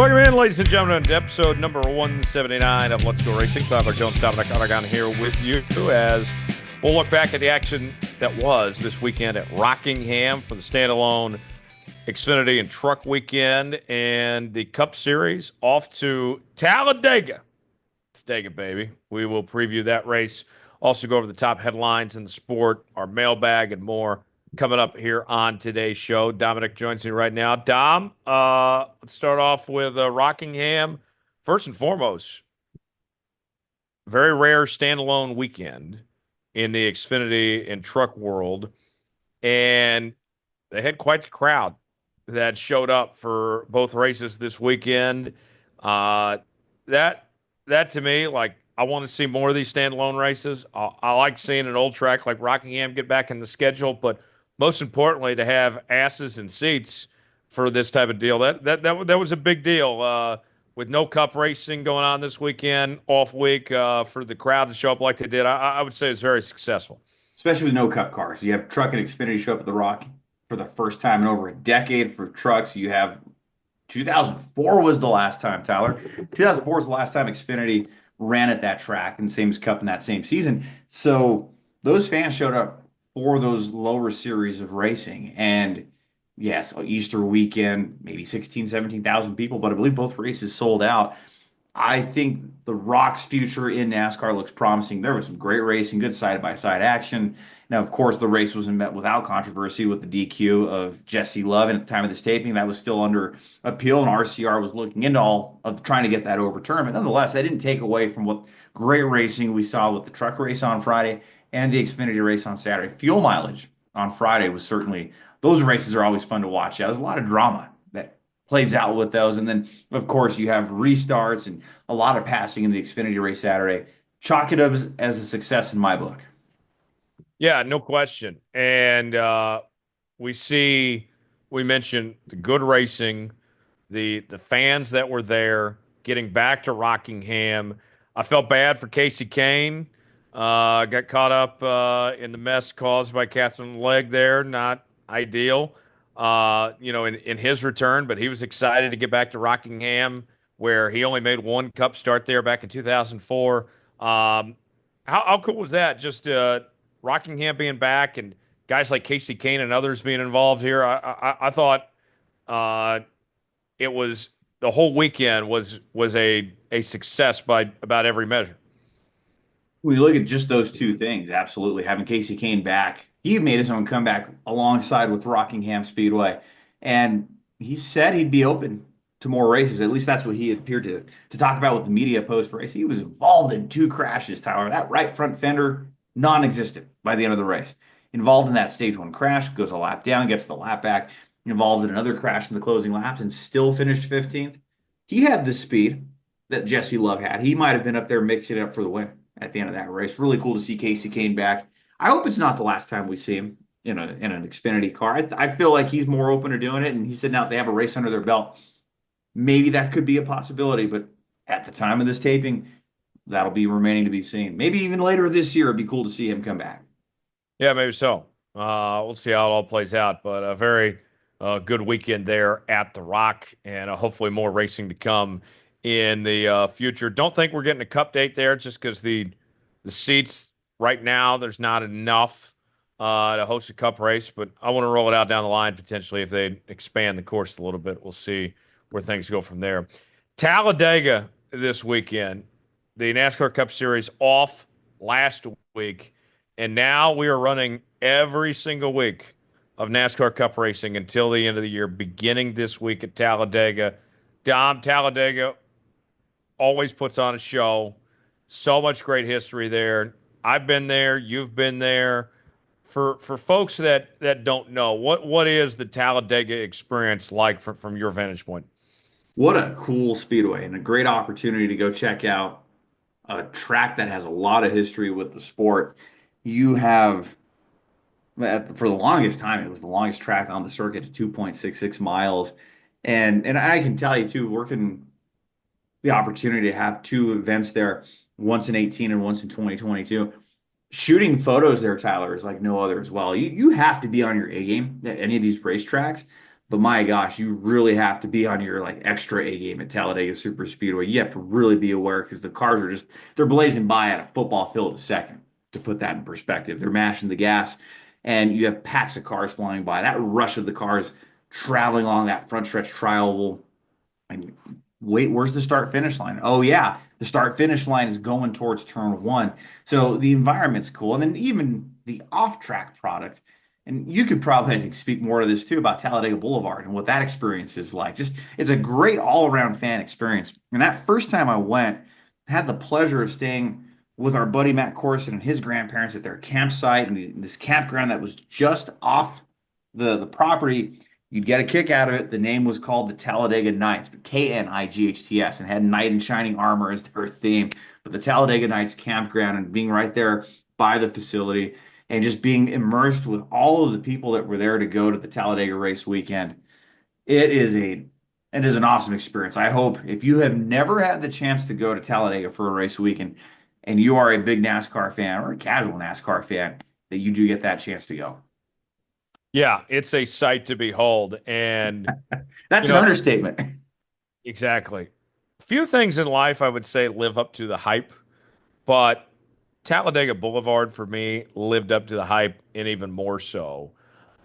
Welcome in, ladies and gentlemen, to episode number 179 of Let's Go Racing. Tyler Jones, Dominic Aragon here with you as we'll look back at the action that was this weekend at Rockingham for the standalone Xfinity and Truck Weekend, and the Cup Series off to Talladega. It's Talladega, baby. We will preview that race. Also go over the top headlines in the sport, our mailbag, and more coming up here on today's show. Dominic joins me right now. Dom, let's start off with Rockingham. First and foremost, very rare standalone weekend in the Xfinity and truck world, and they had quite the crowd that showed up for both races this weekend. That to me, like, I want to see more of these standalone races. I like seeing an old track like Rockingham get back in the schedule, but most importantly, to have asses and seats for this type of deal. That was a big deal. With no Cup racing going on this weekend, off week, for the crowd to show up like they did, I would say it's very successful. Especially with no Cup cars. You have Truck and Xfinity show up at the Rock for the first time in over a decade for trucks. You have 2004 was the last time, Tyler. 2004 was the last time Xfinity ran at that track, and same as Cup in that same season. So those fans showed up for those lower series of racing. And yes, Easter weekend, maybe 16, 17,000 people, but I believe both races sold out. I think the Rock's future in NASCAR looks promising. There was some great racing, good side-by-side action. Now, of course, the race wasn't met without controversy with the DQ of Jesse Love. And at the time of this taping, that was still under appeal, and RCR was looking into all of trying to get that overturned. But nonetheless, that didn't take away from what great racing we saw with the truck race on Friday and the Xfinity race on Saturday. Fuel mileage on Friday was certainly, those races are always fun to watch. Yeah, there's a lot of drama that plays out with those. And then, of course, you have restarts and a lot of passing in the Xfinity race Saturday. Chalk it up as a success in my book. Yeah, no question. And we mentioned the good racing, the fans that were there, getting back to Rockingham. I felt bad for Casey Kane. Got caught up in the mess caused by Catherine Legg there. Not ideal, in his return, but he was excited to get back to Rockingham, where he only made one Cup start there back in 2004. How cool was that? Just Rockingham being back and guys like Casey Kane and others being involved here. I thought it was the whole weekend was a success by about every measure. When you look at just those two things, absolutely having Casey Kane back, he made his own comeback alongside with Rockingham Speedway, and he said he'd be open to more races. At least that's what he appeared to talk about with the media post race. He was involved in two crashes, Tyler. That right front fender non-existent by the end of the race. Involved in that stage one crash, goes a lap down, gets the lap back. Involved in another crash in the closing laps, and still finished 15th. He had the speed that Jesse Love had. He might have been up there mixing it up for the win at the end of that race. Really cool to see Casey Kane back. I hope it's not the last time we see him in an Xfinity car. I feel like he's more open to doing it, and he said now they have a race under their belt. Maybe that could be a possibility, but at the time of this taping, that'll be remaining to be seen. Maybe even later this year, it'd be cool to see him come back. Yeah, maybe so. We'll see how it all plays out, but a very good weekend there at the Rock, and hopefully more racing to come in the future. Don't think we're getting a Cup date there just because the seats right now, there's not enough to host a Cup race, but I want to roll it out down the line potentially if they expand the course a little bit. We'll see where things go from there. Talladega this weekend, the NASCAR Cup Series off last week, and now we are running every single week of NASCAR Cup racing until the end of the year, beginning this week at Talladega. Dom, Talladega always puts on a show. So much great history there. I've been there. You've been there. For folks that don't know, what is the Talladega experience like from your vantage point? What a cool speedway and a great opportunity to go check out a track that has a lot of history with the sport. You have, for the longest time, it was the longest track on the circuit at 2.66 miles. And I can tell you too, working the opportunity to have two events there, once in 18 and once in 2022. Shooting photos there, Tyler, is like no other as well. You have to be on your A game at any of these racetracks. But my gosh, you really have to be on your like extra A game at Talladega Superspeedway. You have to really be aware because the cars are just they're blazing by at a football field a second. To put that in perspective, they're mashing the gas, and you have packs of cars flying by. That rush of the cars traveling along that front stretch tri-oval, and wait, where's the start finish line? Oh yeah, the start finish line is going towards turn one. So the environment's cool, and then even the off track product. And you could probably, I think, speak more to this too about Talladega Boulevard and what that experience is like. Just it's a great all-around fan experience. And that first time I went, I had the pleasure of staying with our buddy Matt Corson and his grandparents at their campsite and this campground that was just off the property. You'd get a kick out of it. The name was called the Talladega Knights, but Knights, and had knight in shining armor as their theme. But the Talladega Knights campground and being right there by the facility and just being immersed with all of the people that were there to go to the Talladega race weekend. It is a it is an awesome experience. I hope if you have never had the chance to go to Talladega for a race weekend and you are a big NASCAR fan or a casual NASCAR fan, that you do get that chance to go. Yeah, it's a sight to behold. And, That's you an know, understatement. exactly. Few things in life I would say live up to the hype, but Talladega Boulevard for me lived up to the hype and even more so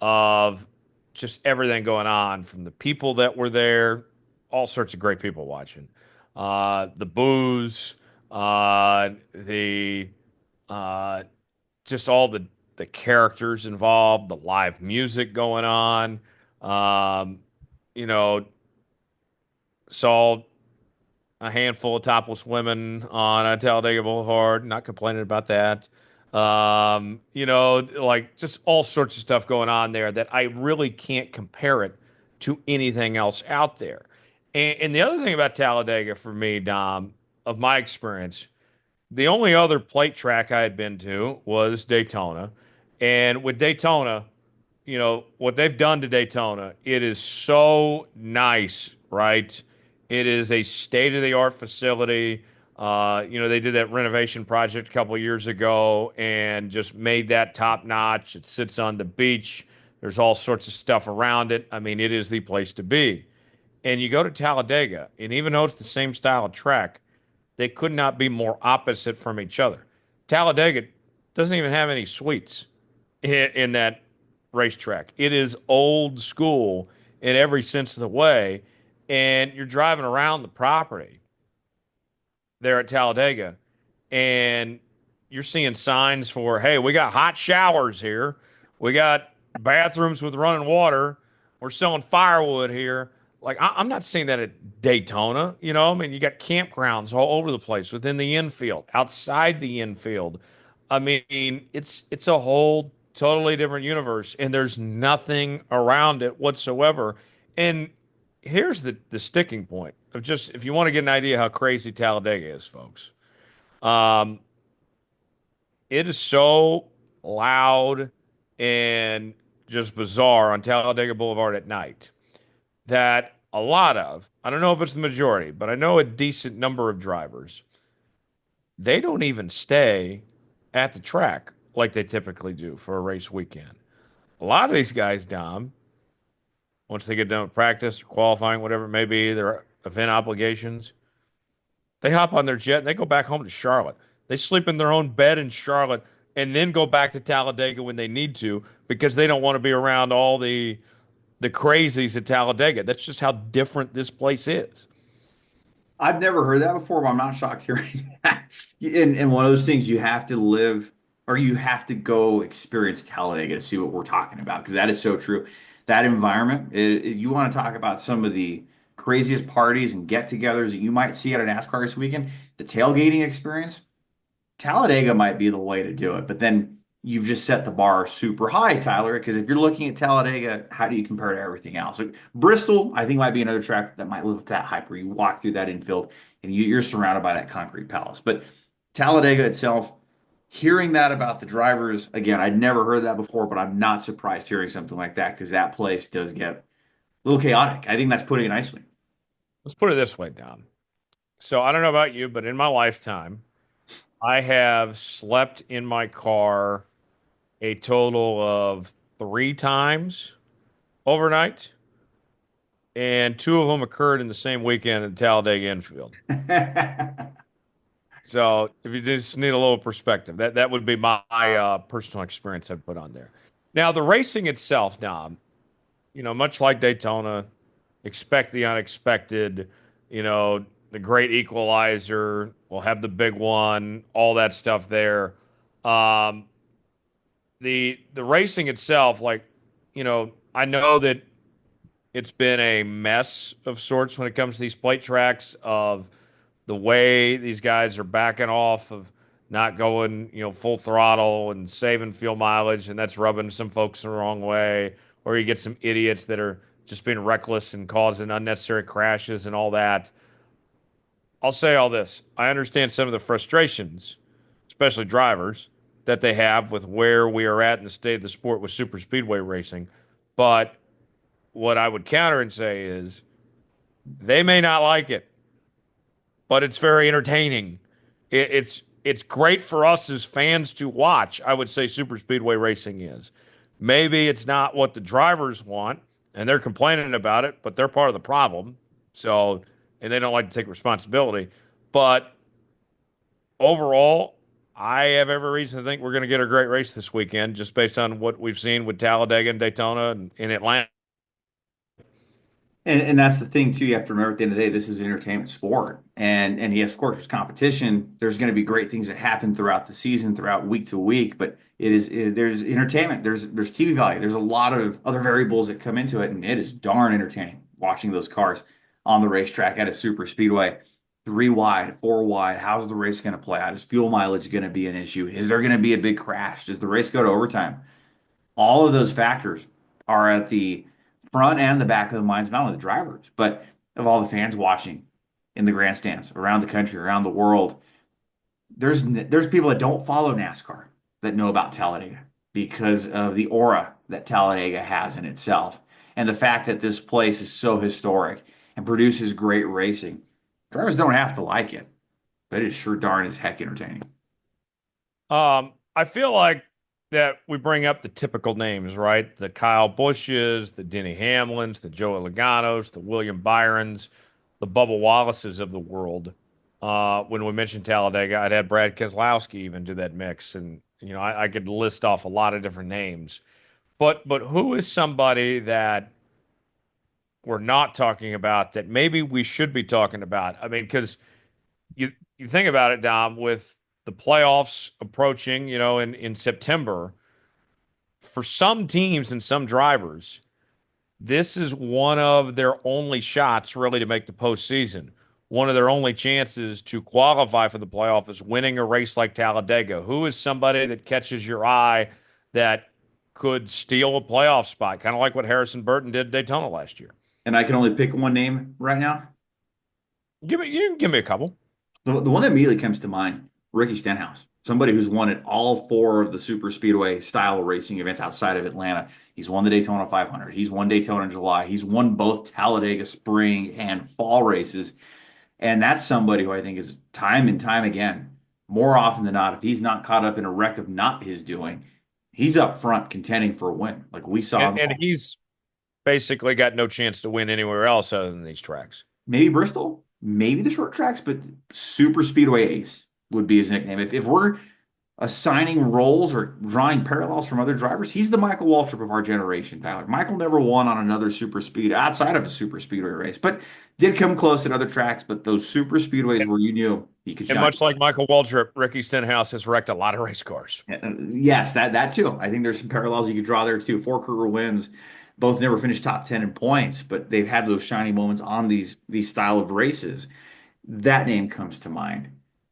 of just everything going on from the people that were there, all sorts of great people watching. The booze, the uh, just all the characters involved, the live music going on. Um, you know, saw a handful of topless women on Talladega Boulevard. Not complaining about that. Like just all sorts of stuff going on there that I really can't compare it to anything else out there. And the other thing about Talladega for me, Dom, of my experience, the only other plate track I had been to was Daytona. And with Daytona, what they've done to Daytona, it is so nice, right? It is a state-of-the-art facility. They did that renovation project a couple of years ago and just made that top notch. It sits on the beach. There's all sorts of stuff around it. I mean, it is the place to be. And you go to Talladega, and even though it's the same style of track, they could not be more opposite from each other. Talladega doesn't even have any suites in that racetrack. It is old school in every sense of the way. And you're driving around the property there at Talladega, and you're seeing signs for, hey, we got hot showers here. We got bathrooms with running water. We're selling firewood here. Like, I'm not seeing that at Daytona. I mean, you got campgrounds all over the place within the infield, outside the infield. I mean, it's a whole totally different universe, and there's nothing around it whatsoever. And here's the sticking point of just if you want to get an idea how crazy Talladega is, folks. Um, it is so loud and just bizarre on Talladega Boulevard at night that I don't know if it's the majority, but I know a decent number of drivers, they don't even stay at the track like they typically do for a race weekend. A lot of these guys, Dom, once they get done with practice, qualifying, whatever it may be, their event obligations, they hop on their jet and they go back home to Charlotte. They sleep in their own bed in Charlotte and then go back to Talladega when they need to because they don't want to be around all the crazies at Talladega. That's just how different this place is. I've never heard that before, but I'm not shocked hearing that. And one of those things you have to live or you have to go experience Talladega to see what we're talking about because that is so true. That environment, you want to talk about some of the craziest parties and get-togethers that you might see at a NASCAR this weekend, the tailgating experience. Talladega might be the way to do it, but then you've just set the bar super high, Tyler, because if you're looking at Talladega, how do you compare to everything else? Like Bristol, I think might be another track that might live with that hype where you walk through that infield and you're surrounded by that concrete palace. But Talladega itself, hearing that about the drivers, again, I'd never heard that before, but I'm not surprised hearing something like that because that place does get a little chaotic. I think that's putting it nicely. Let's put it this way, Don. So I don't know about you, but in my lifetime, I have slept in my car a total of 3 times overnight. and two of them occurred in the same weekend at Talladega infield. So if you just need a little perspective, that would be my personal experience I'd put on there. Now the racing itself, Dom, much like Daytona, expect the unexpected. The great equalizer. We'll have the big one, all that stuff there. Um, the racing itself, I know that it's been a mess of sorts when it comes to these plate tracks of the way these guys are backing off of not going, full throttle and saving fuel mileage, and that's rubbing some folks the wrong way, or you get some idiots that are just being reckless and causing unnecessary crashes and all that. I'll say all this. I understand some of the frustrations, especially drivers, that they have with where we are at in the state of the sport with super speedway racing. But what I would counter and say is they may not like it, but it's very entertaining. It's great for us as fans to watch. I would say super speedway racing is. Maybe it's not what the drivers want, and they're complaining about it, but they're part of the problem. So, and they don't like to take responsibility. But overall, I have every reason to think we're going to get a great race this weekend, just based on what we've seen with Talladega and Daytona and in Atlanta. And that's the thing too. You have to remember at the end of the day, this is an entertainment sport, and yes, of course, there's competition. There's going to be great things that happen throughout the season, throughout week to week. But there's entertainment. There's TV value. There's a lot of other variables that come into it, and it is darn entertaining watching those cars on the racetrack at a super speedway. Three wide, four wide. How's the race going to play out? Is fuel mileage going to be an issue? Is there going to be a big crash? Does the race go to overtime? All of those factors are at the front and the back of the minds of not only the drivers, but of all the fans watching in the grandstands around the country, around the world. There's people that don't follow NASCAR that know about Talladega because of the aura that Talladega has in itself and the fact that this place is so historic and produces great racing. Drivers don't have to like it, but it is sure darn as heck entertaining. I feel like that we bring up the typical names, right? The Kyle Bushes, the Denny Hamlins, the Joey Logano's, the William Byrons, the Bubba Wallaces of the world. When we mentioned Talladega, I'd had Brad Keselowski even do that mix, and I could list off a lot of different names. But who is somebody that we're not talking about that maybe we should be talking about? I mean, because you think about it, Dom, with the playoffs approaching, in September, for some teams and some drivers, this is one of their only shots really to make the postseason. One of their only chances to qualify for the playoff is winning a race like Talladega. Who is somebody that catches your eye that could steal a playoff spot, kind of like what Harrison Burton did at Daytona last year? And I can only pick one name right now. You can give me a couple. The one that immediately comes to mind, Ricky Stenhouse, somebody who's won at all four of the super speedway style racing events outside of Atlanta. He's won the Daytona 500. He's won Daytona in July. He's won both Talladega spring and fall races. And that's somebody who I think is time and time again, more often than not, if he's not caught up in a wreck of not his doing, he's up front contending for a win. Like we saw And he's basically got no chance to win anywhere else other than these tracks. maybe Bristol, maybe the short tracks, but Super Speedway Ace would be his nickname. If we're assigning roles or drawing parallels from other drivers, he's the Michael Waltrip of our generation, Tyler. Michael never won on another super speed outside of a super speedway race, but did come close at other tracks. But those super speedways where you knew he could And shine. much like Michael Waltrip, Ricky Stenhouse has wrecked a lot of race cars. Yes, that too. I think there's some parallels you could draw there too. Four career wins, both never finished top 10 in points, but they've had those shiny moments on these style of races. That name comes to mind.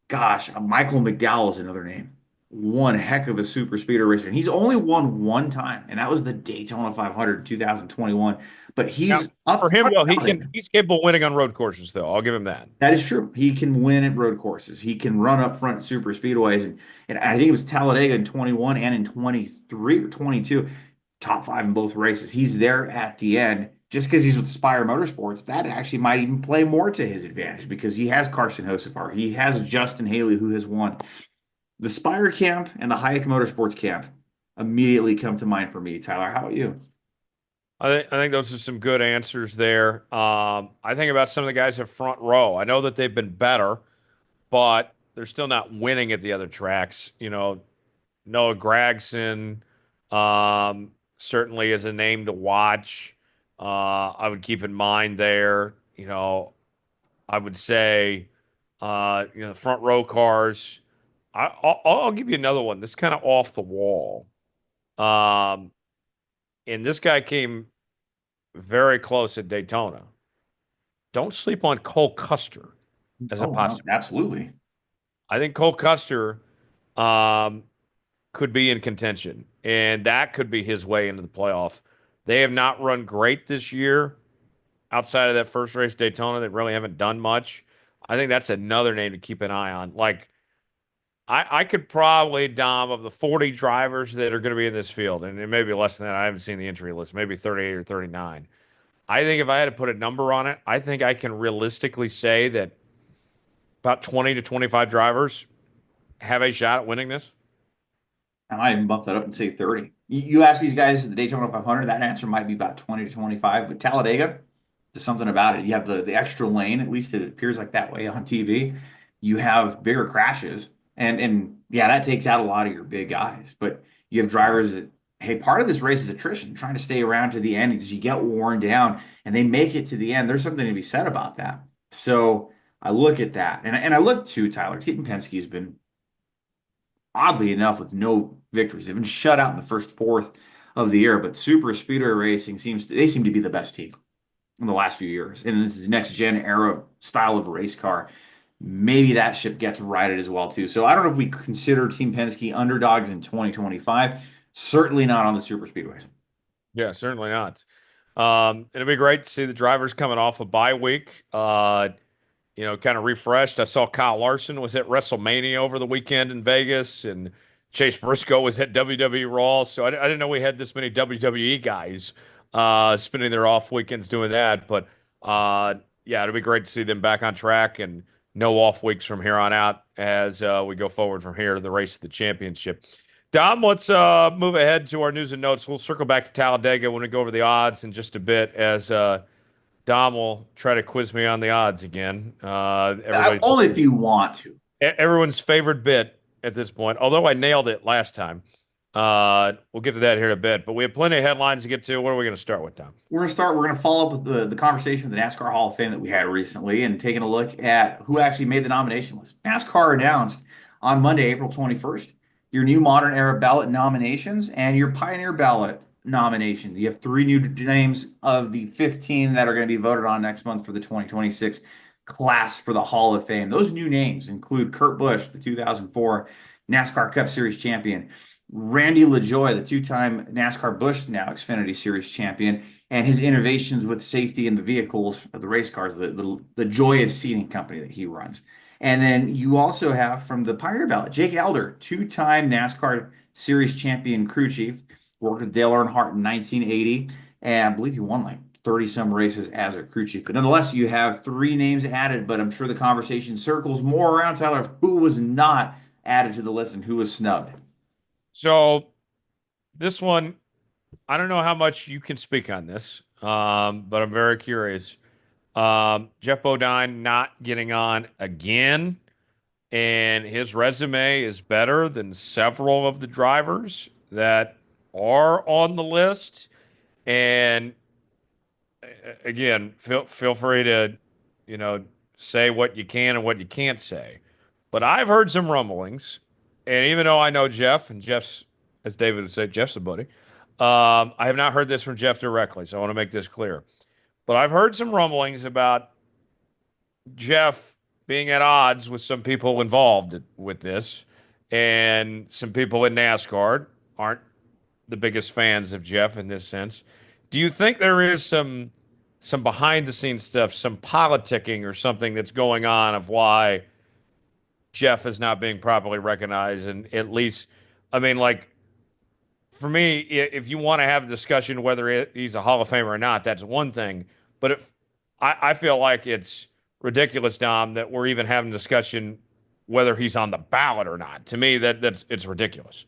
Gosh, Michael McDowell is another name. One heck of a super speeder racer. And he's only won one time, and that was the Daytona 500 in 2021. But Now, he's up for him, front well, out there. he's capable of winning on road courses, though. I'll give him that. That is true. He can win at road courses. He can run up front at super speedways. And I think it was Talladega in 21 and in 23 or 22, top five in both races. He's there at the end. Just because he's with Spire Motorsports, that actually might even play more to his advantage because he has Carson Hocevar. He has Justin Haley, who has won. The Spire camp and the Hayek Motorsports camp immediately come to mind for me. Tyler, how about you? I think those are some good answers there. I think about some of the guys at front row. I know that they've been better, but they're still not winning at the other tracks. Noah Gragson certainly is a name to watch. I would keep in mind there. I would say, the front row cars. I'll give you another one. This is kind of off the wall. Um, and this guy came very close at Daytona. Don't sleep on Cole Custer as a Oh, no, possibility. absolutely. I think Cole Custer um, could be in contention, and that could be his way into the playoff. They have not run great this year outside of that first race, Daytona. They really haven't done much. I think that's another name to keep an eye on. Like, I could probably, Dom, of the 40 drivers that are going to be in this field, and it may be less than that. I haven't seen the entry list, maybe 38 or 39. I think if I had to put a number on it, I think I can realistically say that about 20 to 25 drivers have a shot at winning this. I might even bump that up and say 30. You ask these guys at the Daytona 500, that answer might be about 20 to 25. But Talladega, there's something about it. You have the extra lane, at least it appears like that way on TV. You have bigger crashes. And yeah, that takes out a lot of your big guys. But you have drivers that, hey, part of this race is attrition, trying to stay around to the end because you get worn down and they make it to the end. There's something to be said about that. So I look at that. And I look to Tyler. Teton Penske's been oddly enough, with no victories. They've been shut out in the first fourth of the year, but Super Speedway Racing seem to be the best team in the last few years. And this is next gen era style of race car. Maybe that ship gets righted as well too. So I don't know if we consider Team Penske underdogs in 2025. Certainly not on the super speedways. Yeah, certainly not. It'll be great to see the drivers coming off a bye week. Kind of refreshed. I saw Kyle Larson was at WrestleMania over the weekend in Vegas, and Chase Briscoe was at WWE Raw. So I didn't know we had this many WWE guys spending their off weekends doing that. But yeah, it'll be great to see them back on track and no off weeks from here on out as we go forward from here to the race of the championship. Dom, let's move ahead to our news and notes. We'll circle back to Talladega when we go over the odds in just a bit as Dom will try to quiz me on the odds again. Only if you want to. Everyone's favorite bit at this point, although I nailed it last time. We'll get to that here in a bit, but we have plenty of headlines to get to. What are we going to start with, Dom? We're going to follow up with the conversation with the NASCAR Hall of Fame that we had recently and taking a look at who actually made the nomination list. NASCAR announced on Monday, April 21st, your new modern era ballot nominations and your pioneer ballot nominations. You have three new names of the 15 that are going to be voted on next month for the 2026 class for the Hall of Fame. Those new names include Kurt Busch, the 2004 NASCAR Cup Series champion, Randy LaJoie, the two-time NASCAR Busch now Xfinity Series champion, and his innovations with safety in the vehicles of the race cars, the Joy of Seating company that he runs. And then you also have from the Pioneer ballot, Jake Elder, two-time NASCAR Series champion crew chief, worked with Dale Earnhardt in 1980, and I believe he won like 30 some races as a crew chief. But nonetheless, you have three names added, but I'm sure the conversation circles more around, Tyler, of who was not added to the list and who was snubbed. So this one, I don't know how much you can speak on this, but I'm very curious. Jeff Bodine not getting on again, and his resume is better than several of the drivers that are on the list. And again, feel free to, you know, say what you can and what you can't say. But I've heard some rumblings, and even though I know Jeff, and Jeff's, as David would say, Jeff's a buddy, I have not heard this from Jeff directly, so I want to make this clear. But I've heard some rumblings about Jeff being at odds with some people involved with this, and some people in NASCAR aren't the biggest fans of Jeff in this sense. Do you think there is some behind the scenes stuff, some politicking or something that's going on of why Jeff is not being properly recognized? And at least, I mean, like for me, if you want to have a discussion whether he's a Hall of Famer or not, that's one thing. But if I feel like it's ridiculous, Dom, that we're even having a discussion whether he's on the ballot or not. To me, it's ridiculous.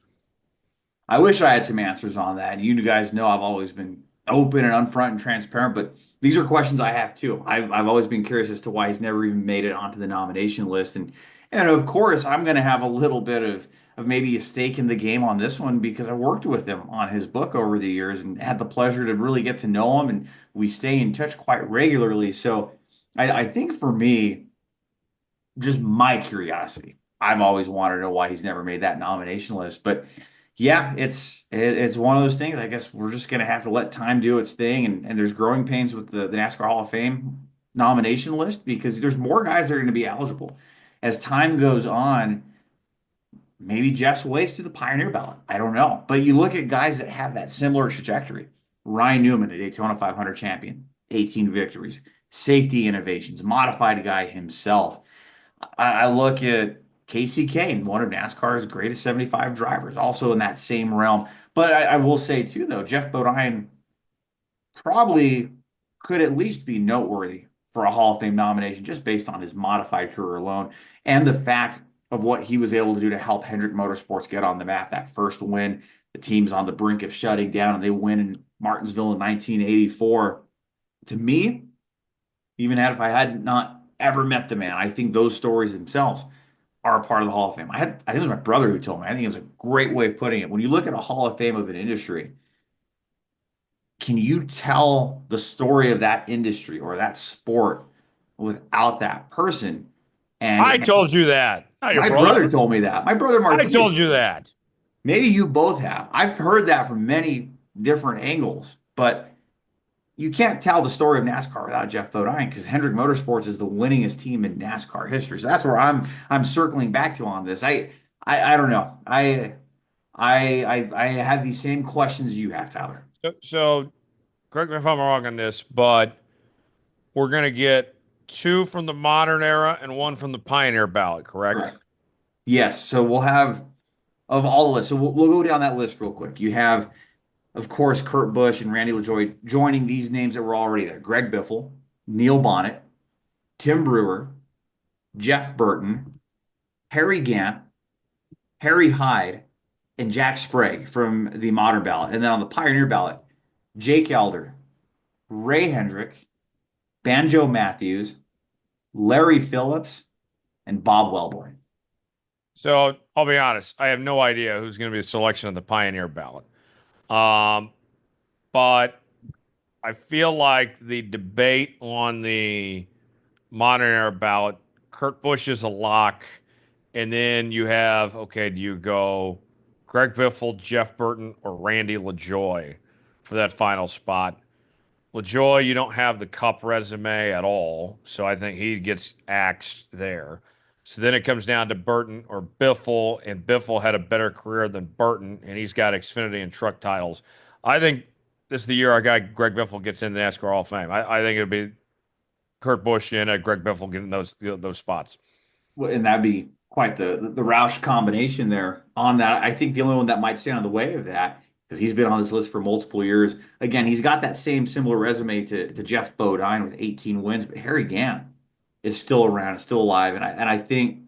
I wish I had some answers on that. You guys know I've always been open and upfront and transparent. But these are questions I have too. I've always been curious as to why he's never even made it onto the nomination list. And of course, I'm going to have a little bit of maybe a stake in the game on this one because I worked with him on his book over the years and had the pleasure to really get to know him, and we stay in touch quite regularly. So I think for me, just my curiosity. I've always wanted to know why he's never made that nomination list. But yeah, it's one of those things. I guess we're just gonna have to let time do its thing. And there's growing pains with the NASCAR Hall of Fame nomination list because there's more guys that are going to be eligible. As time goes on, maybe Jeff's ways to the Pioneer ballot. I don't know. But you look at guys that have that similar trajectory. Ryan Newman, a Daytona 500 champion, 18 victories, safety innovations, modified guy himself. I look at Casey Kane, one of NASCAR's greatest 75 drivers, also in that same realm. But I will say too, though, Jeff Bodine probably could at least be noteworthy for a Hall of Fame nomination just based on his modified career alone and the fact of what he was able to do to help Hendrick Motorsports get on the map. That first win, the team's on the brink of shutting down, and they win in Martinsville in 1984. To me, even if I had not ever met the man, I think those stories themselves are a part of the Hall of Fame. I think it was my brother who told me. I think it was a great way of putting it. When you look at a Hall of Fame of an industry, can you tell the story of that industry or that sport without that person? I And told you that. Not your my brother brother. told me that. My brother I Marquis. told you that. Maybe you both have. I've heard that from many different angles, but you can't tell the story of NASCAR without Jeff Bodine because Hendrick Motorsports is the winningest team in NASCAR history. So that's where I'm circling back to on this. I don't know. I have these same questions you have, Tyler. So correct me if I'm wrong on this, but we're going to get two from the modern era and one from the pioneer ballot, correct? Correct. Yes. So we'll have of all the lists. So we'll go down that list real quick. You have, of course, Kurt Busch and Randy LaJoie joining these names that were already there. Greg Biffle, Neil Bonnet, Tim Brewer, Jeff Burton, Harry Gant, Harry Hyde, and Jack Sprague from the modern ballot. And then on the pioneer ballot, Jake Elder, Ray Hendrick, Banjo Matthews, Larry Phillips, and Bob Welborn. So I'll be honest, I have no idea who's going to be a selection of the pioneer ballot. Um, but I feel like the debate on the modern era ballot, Kurt Busch is a lock. And then you have, okay, do you go Greg Biffle, Jeff Burton, or Randy LaJoie for that final spot? LaJoie, you don't have the Cup resume at all, so I think he gets axed there. So then it comes down to Burton or Biffle, and Biffle had a better career than Burton, and he's got Xfinity and truck titles. I think this is the year our guy Greg Biffle gets into the NASCAR Hall of Fame. I think it'll be Kurt Busch and Greg Biffle getting those spots. Well, and that'd be quite the Roush combination there on that. I think the only one that might stand in the way of that, because he's been on this list for multiple years. Again, he's got that same similar resume to Jeff Bodine with 18 wins, but Harry Gant is still around, still alive. And I think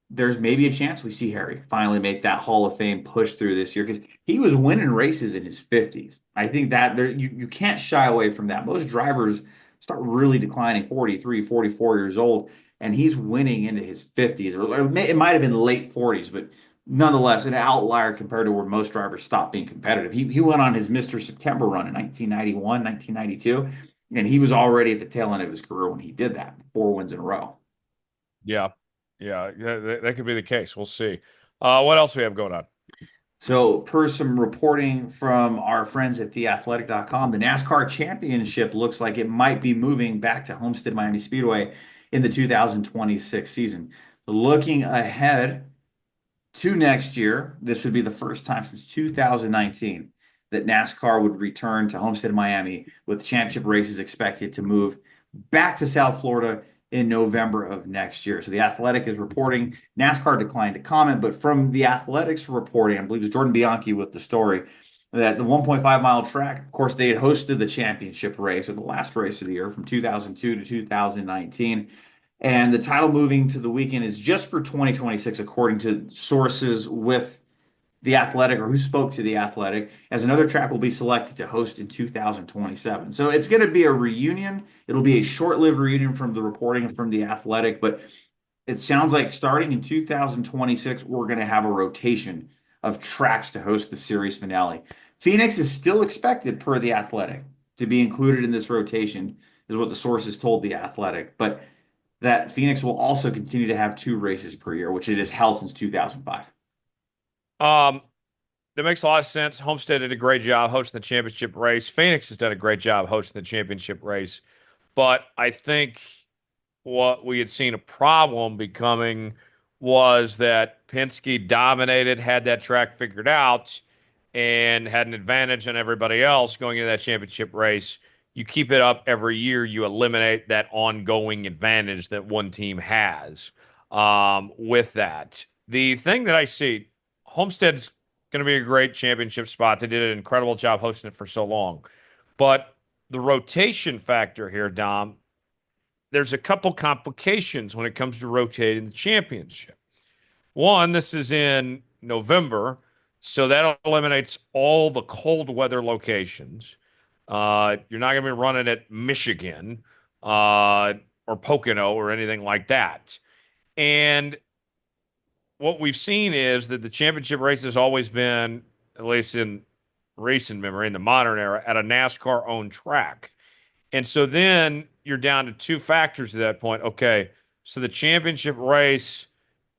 there's maybe a chance we see Harry finally make that Hall of Fame push through this year because he was winning races in his 50s. I think that there you can't shy away from that. Most drivers start really declining 43, 44 years old, and he's winning into his 50s, or it might have been late 40s, but nonetheless, an outlier compared to where most drivers stop being competitive. He went on his Mr. September run in 1991, 1992, and he was already at the tail end of his career when he did that, 4 wins in a row. Yeah, yeah, that could be the case. We'll see. What else we have going on? So, per some reporting from our friends at theathletic.com, the NASCAR championship looks like it might be moving back to Homestead Miami Speedway in the 2026 season. Looking ahead to next year, this would be the first time since 2019 that NASCAR would return to Homestead Miami, with championship races expected to move back to South Florida in November of next year. So the Athletic is reporting, NASCAR declined to comment, but from the Athletics reporting, I believe it was Jordan Bianchi with the story, that the 1.5 mile track, of course, they had hosted the championship race or the last race of the year from 2002 to 2019. And the title moving to the weekend is just for 2026, according to sources with the Athletic or who spoke to the Athletic, as another track will be selected to host in 2027. So it's going to be a reunion. It'll be a short-lived reunion from the reporting from the Athletic, but it sounds like starting in 2026, we're going to have a rotation of tracks to host the series finale. Phoenix is still expected, per the Athletic, to be included in this rotation, is what the sources told the Athletic. But that Phoenix will also continue to have two races per year, which it has held since 2005. Um, that makes a lot of sense. Homestead did a great job hosting the championship race. Phoenix has done a great job hosting the championship race. But I think what we had seen a problem becoming was that Penske dominated, had that track figured out, and had an advantage on everybody else going into that championship race. You keep it up every year, you eliminate that ongoing advantage that one team has with that. The thing that I see, Homestead's going to be a great championship spot. They did an incredible job hosting it for so long. But the rotation factor here, Dom, there's a couple complications when it comes to rotating the championship. One, this is in November, so that eliminates all the cold weather locations. You're not going to be running at Michigan or Pocono or anything like that. And what we've seen is that the championship race has always been, at least in recent memory, in the modern era, at a NASCAR owned track. And so then you're down to two factors at that point. Okay, so the championship race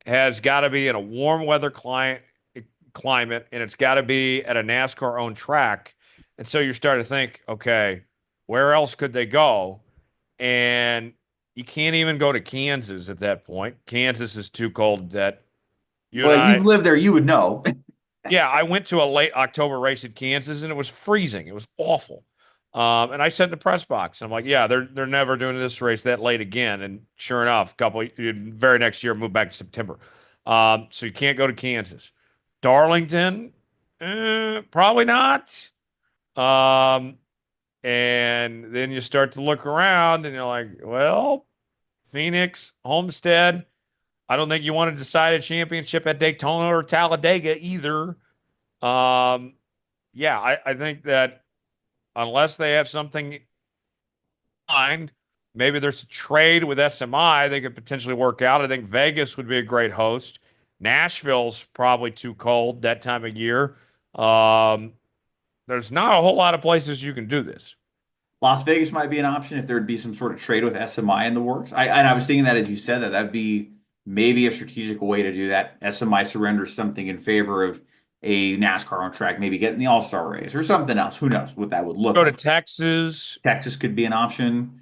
has got to be in a warm weather climate, and it's got to be at a NASCAR owned track. And so you're starting to think, okay, where else could they go? And you can't even go to Kansas at that point. Kansas is too cold that you and Well, you've I, lived there, you would know. yeah, I went to a late October race in Kansas and it was freezing. It was awful. And I said in the press box, I'm like, yeah, they're never doing this race that late again. And sure enough, very next year, moved back to September. So you can't go to Kansas. Darlington, probably not. Um, and then you start to look around and you're like, well, Phoenix, Homestead. I don't think you want to decide a championship at Daytona or Talladega either. Um, yeah, I think that unless they have something in mind, maybe there's a trade with SMI they could potentially work out. I think Vegas would be a great host. Nashville's probably too cold that time of year. Um, there's not a whole lot of places you can do this. Las Vegas might be an option if there would be some sort of trade with SMI in the works. And I was thinking that as you said that, that'd be maybe a strategic way to do that. SMI surrenders something in favor of a NASCAR on track, maybe getting the All-Star race or something else. Who knows what that would look Go to like. Texas. Texas could be an option.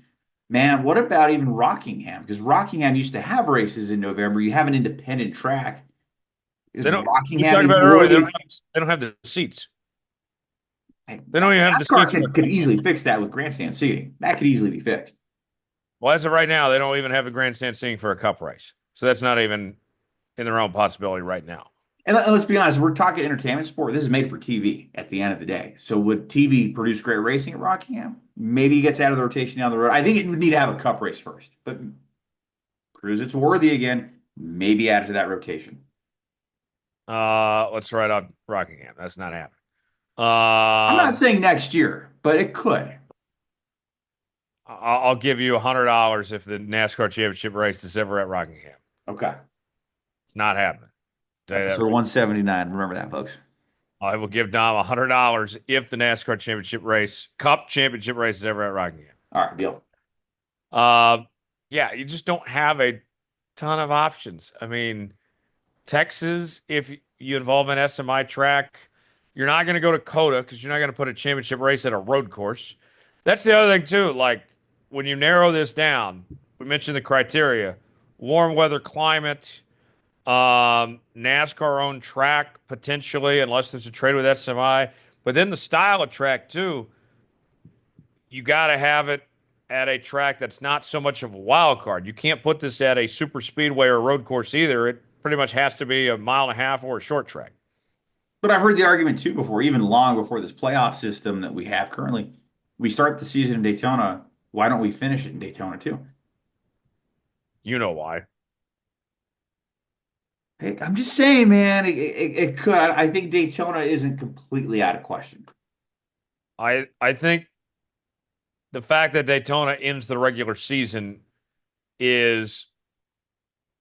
Man, what about even Rockingham? Because Rockingham used to have races in November. You have an independent track. Is They don't. We Rockingham talked even about it earlier. worthy? They don't have the seats. Hey, They don't even have the NASCAR seats. could easily fix that with grandstand seating. That could easily be fixed. Well, as of right now, they don't even have the grandstand seating for a cup race. So that's not even in the realm of possibility right now. And let's be honest, we're talking entertainment sport. This is made for TV at the end of the day. So would TV produce great racing at Rockingham? Maybe he gets out of the rotation down the road. I think it would need to have a cup race first, but proves it's worthy again. Maybe add to that rotation. Let's write off Rockingham. That's not happening. I'm not saying next year, but it could. I'll give you $100 if the NASCAR championship race is ever at Rockingham. Okay. It's not happening. Tell you that Episode right. 179. Remember that, folks. I will give Dom $100 if the NASCAR championship race, Cup championship race is ever at Rockingham. All right, deal. Uh, yeah, you just don't have a ton of options. I mean, Texas, if you involve an SMI track, you're not going to go to Coda because you're not going to put a championship race at a road course. That's the other thing, too. Like, when you narrow this down, we mentioned the criteria warm weather climate, NASCAR owned track potentially, unless there's a trade with SMI. But then the style of track, too, you got to have it at a track that's not so much of a wild card. You can't put this at a super speedway or road course either. It pretty much has to be a mile and a half or a short track. But I've heard the argument too before, even long before this playoff system that we have currently. We start the season in Daytona. Why don't we finish it in Daytona too? You know why. Hey, I'm just saying, man, it could. I think Daytona isn't completely out of question. I think the fact that Daytona ends the regular season is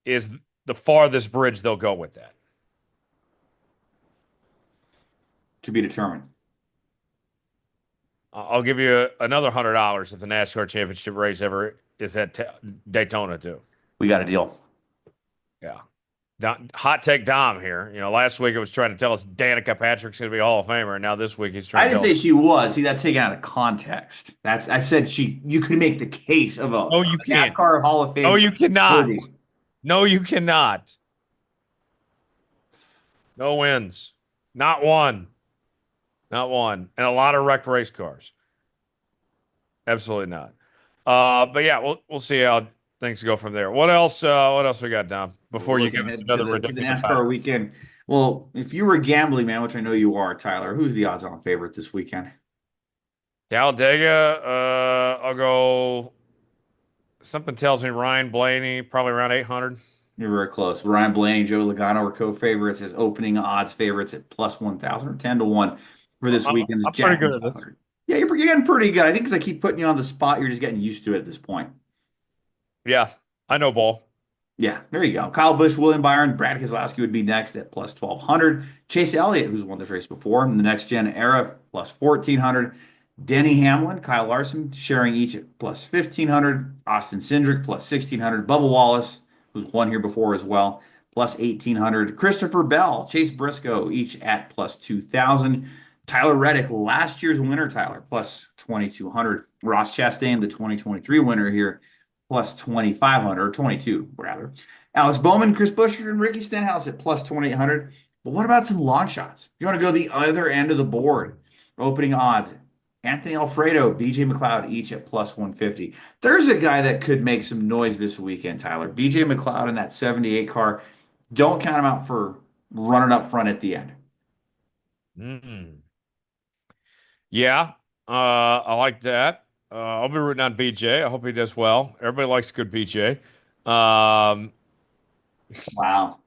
is the farthest bridge they'll go with that. To be determined. I'll give you another $100 if the NASCAR championship race ever is at Daytona too. We got a deal. Yeah. Hot take Dom here. Last week it was trying to tell us Danica Patrick's going to be a Hall of Famer, and now this week he's I trying to didn't tell say us. she was. See, that's taken out of context. I said you could make the case of a No, you can't. NASCAR Hall of No, Fame you cannot. worthy. No, you cannot. No wins. Not one. Not one. And a lot of wrecked race cars. Absolutely not. But yeah, we'll see how things go from there. What else? What else we got, Dom? Before you Looking give us ahead to another the ridiculous fact. NASCAR weekend. Well, if you were gambling, man, which I know you are, Tyler, who's the odds-on favorite this weekend? Talladega, I'll go. Something tells me Ryan Blaney, probably around 800. You're very close. Ryan Blaney, Joe Logano are co-favorites as opening odds favorites at plus 1,000 or 10 to 1 for this I'm, weekend's I'm pretty good Jackman's at this. 500. Yeah, you're getting pretty good. I think because I keep putting you on the spot, you're just getting used to it at this point. Yeah, I know ball. Yeah, there you go. Kyle Busch, William Byron, Brad Keselowski would be next at plus 1,200. Chase Elliott, who's won this race before, in the next gen era, plus 1,400. Denny Hamlin, Kyle Larson sharing each at plus 1,500. Austin Cindric, plus 1,600. Bubba Wallace, who's won here before as well, plus 1,800. Christopher Bell, Chase Briscoe, each at plus 2,000. Tyler Reddick, last year's winner, Tyler, plus 2,200. Ross Chastain, the 2023 winner here, plus 2,500, or 22, rather. Alex Bowman, Chris Buescher, and Ricky Stenhouse at plus 2,800. But what about some long shots? If you want to go the other end of the board, opening odds, Anthony Alfredo, BJ McLeod, each at plus 150. There's a guy that could make some noise this weekend, Tyler. BJ McLeod in that 78 car. Don't count him out for running up front at the end. Mm. Yeah, I like that. I'll be rooting on BJ. I hope he does well. Everybody likes good BJ. Um, Wow.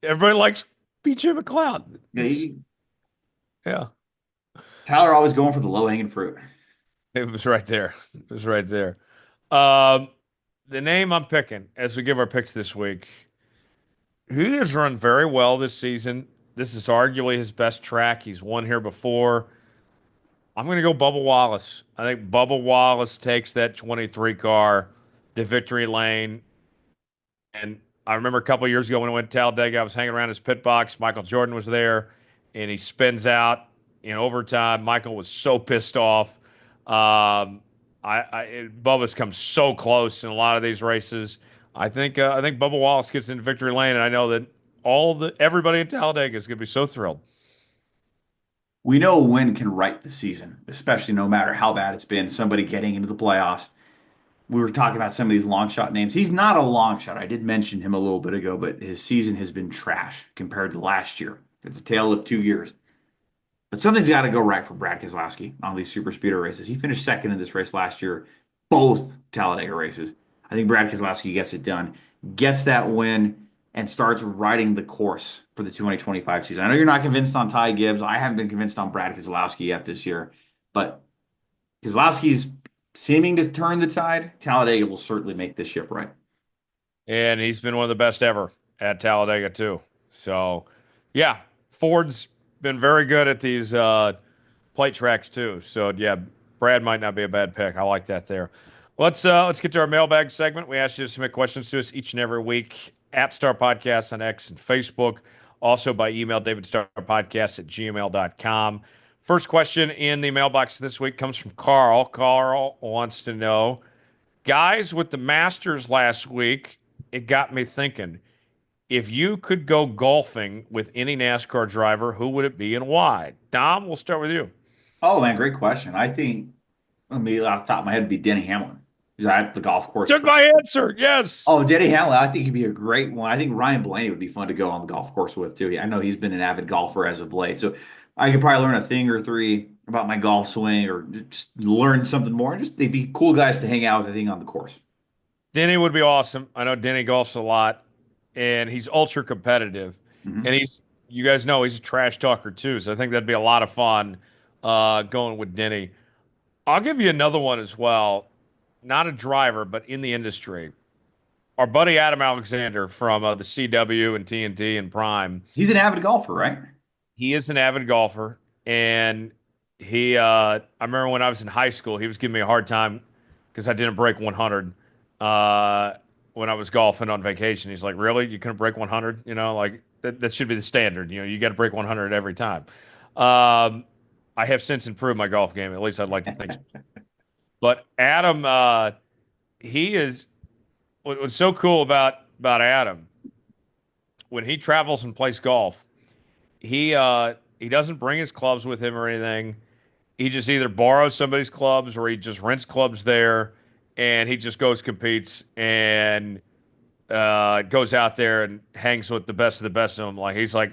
everybody likes BJ McLeod. Yeah, Yeah, Tyler always going for the low hanging fruit. it was right there. It was right there. Um, the name I'm picking as we give our picks this week, he has run very well this season. This is arguably his best track. He's won here before. I'm going to go Bubba Wallace. I think Bubba Wallace takes that 23 car to victory lane. And I remember a couple of years ago when I went to Talladega, I was hanging around his pit box. Michael Jordan was there, and he spins out in overtime. Michael was so pissed off. Bubba's come so close in a lot of these races. I think Bubba Wallace gets into victory lane, and I know that everybody in Talladega is going to be so thrilled. We know a win can right the season, especially no matter how bad it's been, somebody getting into the playoffs. We were talking about some of these long shot names. He's not a long shot. I did mention him a little bit ago, but his season has been trash compared to last year. It's a tale of 2 years. But something's got to go right for Brad Keselowski on these super speeder races. He finished second in this race last year, both Talladega races. I think Brad Keselowski gets it done, gets that win, and starts riding the course for the 2025 season. I know you're not convinced on Ty Gibbs. I haven't been convinced on Brad Keselowski yet this year, but Keselowski's seeming to turn the tide. Talladega will certainly make this ship right. And he's been one of the best ever at Talladega too. So, yeah, Ford's been very good at these plate tracks too. So, yeah, Brad might not be a bad pick. I like that there. Let's get to our mailbag segment. We ask you to submit questions to us each and every week at Star Podcast on X and Facebook. Also by email, davidstarpodcast@gmail.com. First question in the mailbox this week comes from Carl. Carl wants to know, guys, with the Masters last week, it got me thinking. If you could go golfing with any NASCAR driver, who would it be and why? Dom, we'll start with you. Oh man, great question. I think let me off the top of my head would be Denny Hamlin. He's at the golf course. Took my answer. Yes. Oh, Denny Hamlin, I think he'd be a great one. I think Ryan Blaney would be fun to go on the golf course with too. I know he's been an avid golfer as of late, so I could probably learn a thing or three about my golf swing, or just learn something more. Just they'd be cool guys to hang out with. I think on the course. Denny would be awesome. I know Denny golfs a lot. and he's ultra competitive, and Mhm. you guys know he's a trash talker too. So I think that'd be a lot of fun going with Denny. I'll give you another one as well. Not a driver, but in the industry. Our buddy Adam Alexander from the CW and TNT and Prime. He's an avid golfer, right? He is an avid golfer, and I remember when I was in high school, he was giving me a hard time because I didn't break 100 uh, when I was golfing on vacation. He's like, "Really? You couldn't break 100? You know, like that should be the standard. You know, you got to break 100 every time." Um, I have since improved my golf game. At least I'd like to think so. But Adam, he is what's so cool about Adam when he travels and plays golf. He doesn't bring his clubs with him or anything. He just either borrows somebody's clubs or he just rents clubs there, and he just goes competes and goes out there and hangs with the best of the best of them. Like he's like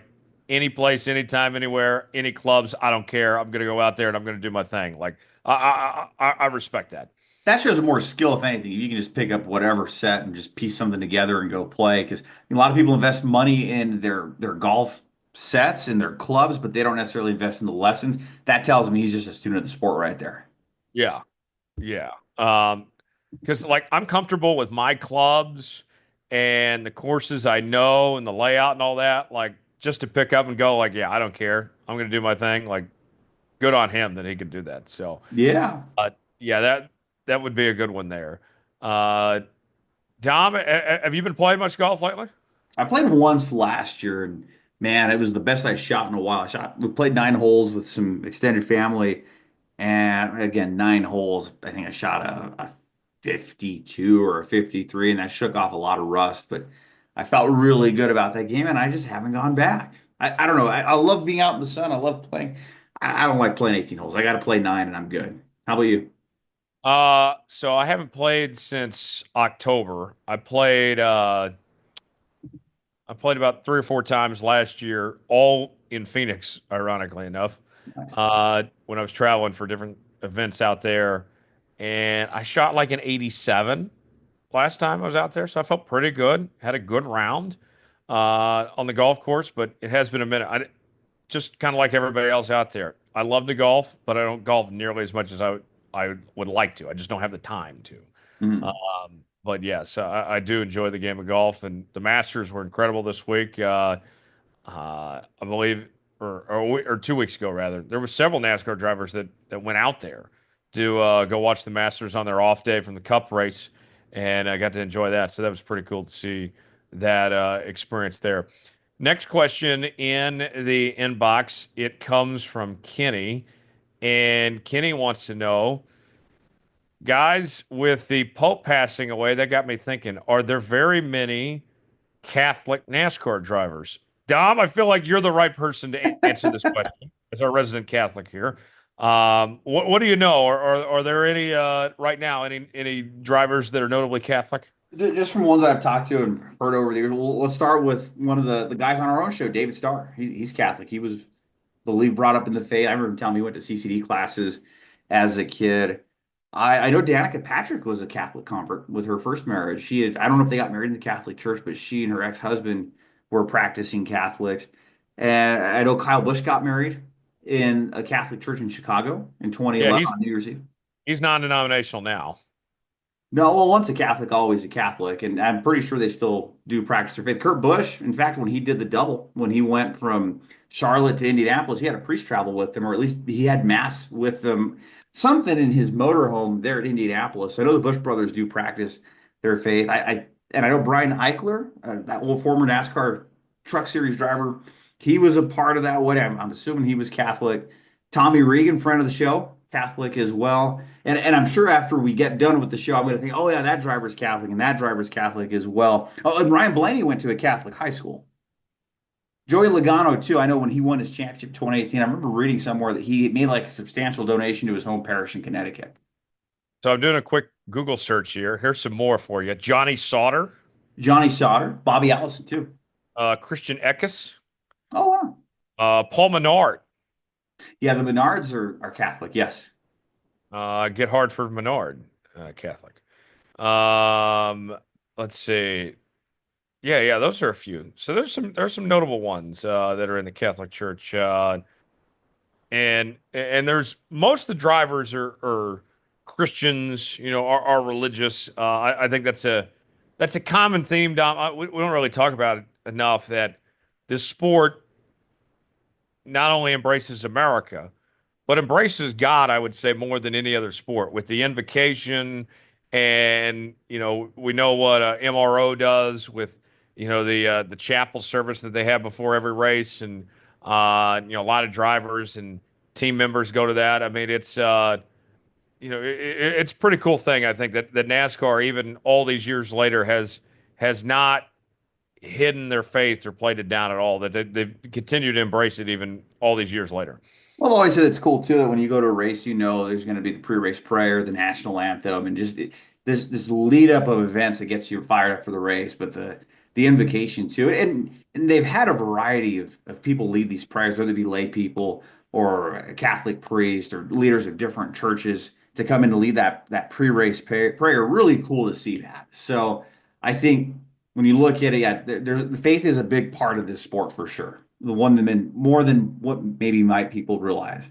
any place, anytime, anywhere, any clubs. I don't care. I'm gonna go out there and I'm gonna do my thing. Like I respect that. That shows more skill, if anything. You can just pick up whatever set and just piece something together and go play. Because a lot of people invest money in their golf sets and their clubs, but they don't necessarily invest in the lessons. That tells me he's just a student of the sport right there. Yeah, yeah. Because like I'm comfortable with my clubs and the courses I know and the layout and all that. Like just to pick up and go, like, yeah, I don't care. I'm gonna do my thing. Like, good on him that he could do that. So, Yeah. yeah, that would be a good one there. Uh, Dom, have you been playing much golf lately? I played once last year, and man, it was the best I shot in a while. We played 9 holes with some extended family, and again, 9 holes. I think I shot a 52 or a 53, and that shook off a lot of rust. But I felt really good about that game, and I just haven't gone back. I don't know. I love being out in the sun. I love playing. I don't like playing 18 holes. I got to play nine, and I'm good. How about you? So I haven't played since October. I played about 3 or 4 times last year, all in Phoenix, ironically enough, Nice. when I was traveling for different events out there. And I shot like an 87 last time I was out there. So I felt pretty good. Had a good round on the golf course, but it has been a minute. Just kind of like everybody else out there. I love to golf, but I don't golf nearly as much as I would like to. I just don't have the time to. Mhm. But yes, I do enjoy the game of golf, and the Masters were incredible this week. I believe, or 2 weeks ago rather, there were several NASCAR drivers that went out there to go watch the Masters on their off day from the Cup race, and I got to enjoy that. So that was pretty cool to see that experience there. Next question in the inbox. It comes from Kenny, and Kenny wants to know. Guys, with the Pope passing away, that got me thinking, are there very many Catholic NASCAR drivers? Dom, I feel like you're the right person to answer this question as our resident Catholic here. What do you know? Are there any right now any drivers that are notably Catholic? Just from ones that I've talked to and heard over the years, let's start with one of the guys on our own show, David Starr. He's Catholic. He was, believe, brought up in the faith. I remember him telling me he went to CCD classes as a kid. I know Danica Patrick was a Catholic convert with her first marriage. I don't know if they got married in the Catholic Church, but she and her ex-husband were practicing Catholics. And I know Kyle Busch got married in a Catholic church in Chicago in Yeah, 2011 on New Year's Eve. he's non-denominational now. No, well, once a Catholic, always a Catholic, and I'm pretty sure they still do practice their faith. Kurt Busch, in fact, when he did the double, when he went from Charlotte to Indianapolis, he had a priest travel with them, or at least he had mass with them, something in his motorhome there at Indianapolis. So I know the Busch brothers do practice their faith. And I know Brian Eichler, that old former NASCAR Truck Series driver, he was a part of that. I'm assuming he was Catholic. Tommy Regan, friend of the show, Catholic as well. And I'm sure after we get done with the show, I'm going to think, oh yeah, that driver's Catholic and that driver's Catholic as well. Oh, and Ryan Blaney went to a Catholic high school. Joey Logano too. I know when he won his championship 2018, I remember reading somewhere that he made like a substantial donation to his home parish in Connecticut. So I'm doing a quick Google search here. Here's some more for you. Johnny Sauter, Johnny Sauter, Bobby Allison too. Christian Eckes, Oh wow. Paul Menard. Yeah, the Menards are Catholic. Yes. Get Hartford Menard, Catholic. Um, let's see. Yeah, those are a few. So there's some notable ones that are in the Catholic Church, and there's most of the drivers are Christians, are religious. I think that's a common theme. Dom. We don't really talk about it enough that this sport not only embraces America, but embraces God, I would say, more than any other sport with the invocation. And, we know what MRO does with, the chapel service that they have before every race. And, a lot of drivers and team members go to that. I mean, it's a pretty cool thing. I think that NASCAR, even all these years later, has not hidden their faith or played it down at all, that they've continued to embrace it even all these years later. Well, I've always said it's cool too that when you go to a race, there's going to be the pre-race prayer, the national anthem, and just this lead up of events that gets you fired up for the race. But the invocation too, and they've had a variety of people lead these prayers, whether it be lay people or a Catholic priest or leaders of different churches to come in to lead that pre-race prayer. Really cool to see that. So I think when you look at it, yeah, the faith is a big part of this sport for sure. The one that been more than what maybe might people realize.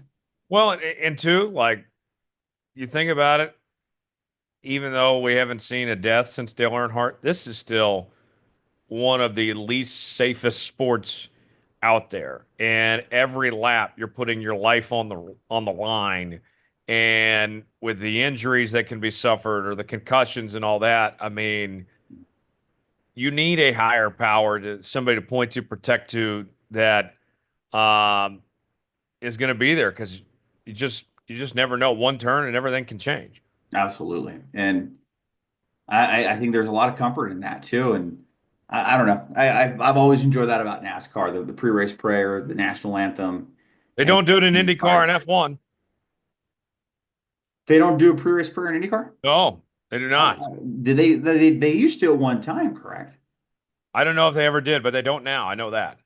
Well, and two, like you think about it, even though we haven't seen a death since Dale Earnhardt, this is still one of the least safest sports out there. And every lap, you're putting your life on the line. And with the injuries that can be suffered or the concussions and all that, I mean, you need a higher power to somebody to point to, protect to that um, is going to be there because you just never know. One turn and everything can change. Absolutely. And I think there's a lot of comfort in that too. And I don't know. I've always enjoyed that about NASCAR, the pre-race prayer, the national anthem, They and don't do it in being IndyCar fired. and F1. They don't do a pre-race prayer in IndyCar? No, they do not. Did they used to at one time, correct? I don't know if they ever did, but they don't now. I know that.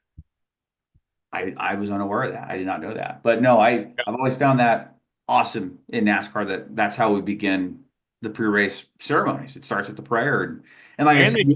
I was unaware of that. I did not know that. But no, I've always found that awesome in NASCAR that's how we begin the pre-race ceremonies. It starts with the prayer and like I And said, they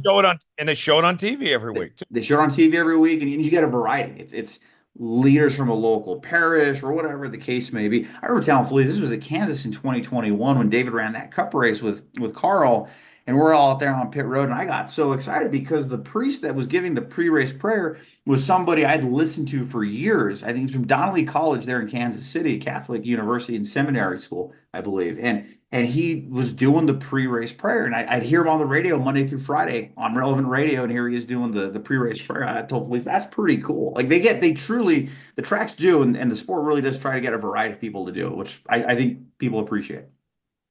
show it on TV every week too. they show it on TV every week and you get a variety. It's leaders from a local parish or whatever the case may be. I remember telling Felice, this was at Kansas in 2021 when David ran that cup race with Carl, and we're all out there on pit road. And I got so excited because the priest that was giving the pre-race prayer was somebody I'd listened to for years. I think he's from Donnelly College there in Kansas City, Catholic University and Seminary School, I believe. And he was doing the pre-race prayer, and I'd hear him on the radio Monday through Friday on relevant radio, and here he is doing the pre-race prayer. I told Felice that's pretty cool. Like they truly the tracks do, and the sport really does try to get a variety of people to do it, which I think people appreciate.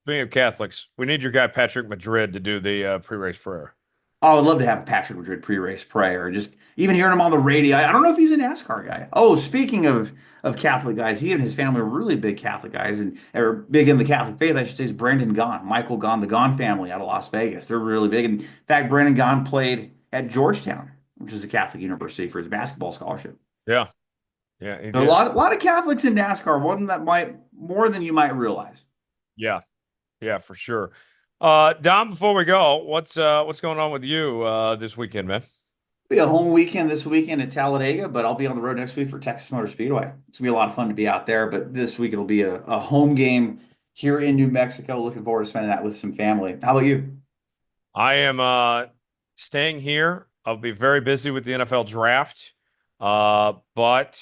Speaking of Catholics, we need your guy Patrick Madrid to do the pre-race prayer. Oh, I would love to have a Patrick Madrid pre-race prayer. Just even hearing him on the radio. I don't know if he's a NASCAR guy. Oh, speaking of Catholic guys, he and his family are really big Catholic guys and are big in the Catholic faith. I should say is Brandon Gaughan, Michael Gaughan, the Gaughan family out of Las Vegas. They're really big. In fact, Brandon Gaughan played at Georgetown, which is a Catholic university, for his basketball scholarship. Yeah, yeah, he So a did. lot of Catholics in NASCAR, one that might more than you might realize. Yeah, yeah, for sure. Dom, before we go, what's going on with you this weekend, man? Be a home weekend this weekend at Talladega, but I'll be on the road next week for Texas Motor Speedway. It's gonna be a lot of fun to be out there, but this week it'll be a home game here in New Mexico. Looking forward to spending that with some family. How about you? I am staying here. I'll be very busy with the NFL draft, but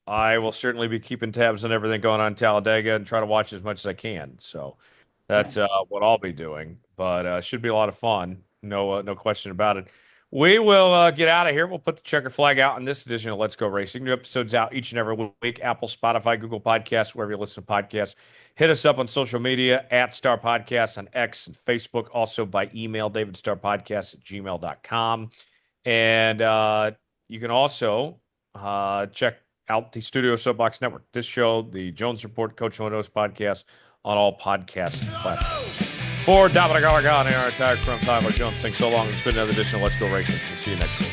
I will certainly be keeping tabs on everything going on in Talladega and try to watch as much as I can. So Yeah. that's what I'll be doing. But should be a lot of fun. No question about it. We will get out of here. We'll put the checker flag out in this edition of Let's Go Racing. New episodes out each and every week. Apple, Spotify, Google Podcasts, wherever you listen to podcasts. Hit us up on social media at Star Podcast on X and Facebook. Also by email, davidstarpodcast@gmail.com. And you can also check out the Studio Soapbox Network. This show, the Jones Report, Coach Motos podcast on all podcast platforms. For Dominic Aragon and our entire crew, I'm Tyler Jones. Thanks so long. It's been another edition of Let's Go Racing. We'll see you next week.